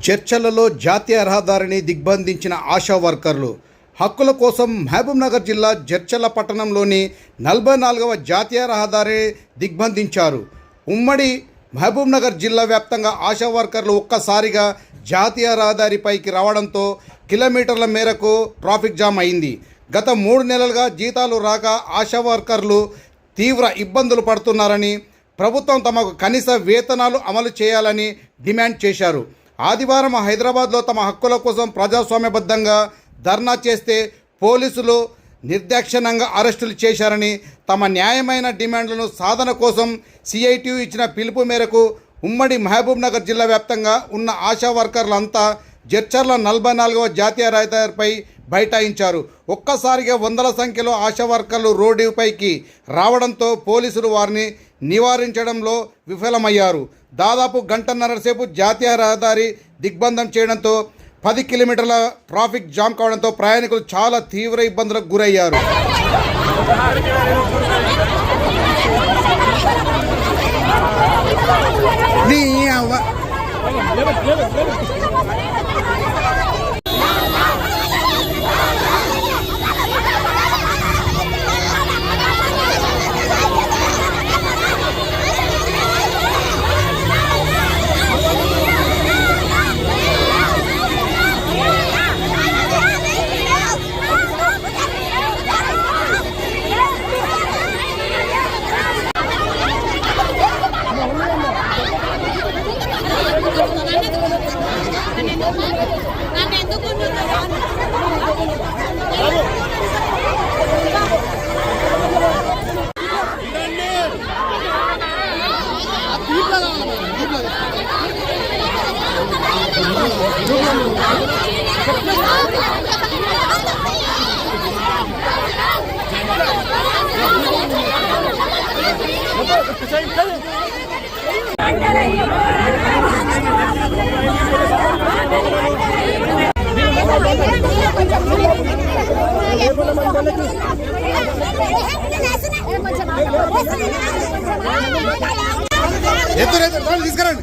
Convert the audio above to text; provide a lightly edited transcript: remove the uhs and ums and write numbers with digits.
చర్చలలో జాతీయ రహదారిని దిగ్బంధించిన ఆశా వర్కర్లు హక్కుల కోసం మహబూబ్నగర్ జిల్లా జడ్చర్ల పట్టణంలోని 44వ జాతీయ రహదారి దిగ్బంధించారు. ఉమ్మడి మహబూబ్నగర్ జిల్లా వ్యాప్తంగా ఆశా వర్కర్లు ఒక్కసారిగా జాతీయ రహదారిపైకి రావడంతో కిలోమీటర్ల మేరకు ట్రాఫిక్ జామ్ అయింది. గత 3 నెలలుగా జీతాలు రాక ఆశా వర్కర్లు తీవ్ర ఇబ్బందులు పడుతున్నారని, ప్రభుత్వం తమకు కనీస వేతనాలు అమలు చేయాలని డిమాండ్ చేశారు. ఆదివారం హైదరాబాద్లో తమ హక్కుల కోసం ప్రజాస్వామ్యబద్ధంగా ధర్నా చేస్తే పోలీసులు నిర్దాక్షిణ్యంగా అరెస్టులు చేశారని, తమ న్యాయమైన డిమాండ్లను సాధన కోసం సిఐటియు ఇచ్చిన పిలుపు మేరకు ఉమ్మడి మహబూబ్నగర్ జిల్లా వ్యాప్తంగా ఉన్న ఆశా వర్కర్లంతా జడ్చర్ల 44వ జాతీయ రహదారిపై బైఠాయించారు. ఒక్కసారిగా వందల సంఖ్యలో ఆశా వర్కర్లు రోడ్డుపైకి రావడంతో పోలీసులు వారిని నివారించడంలో విఫలమయ్యారు. దాదాపు గంటన్నర సేపు జాతీయ రహదారి దిగ్బంధం చేయడంతో 10 కిలోమీటర్ల ట్రాఫిక్ జామ్ కావడంతో ప్రయాణికులు చాలా తీవ్ర ఇబ్బందులకు గురయ్యారు. తీసుకురండి.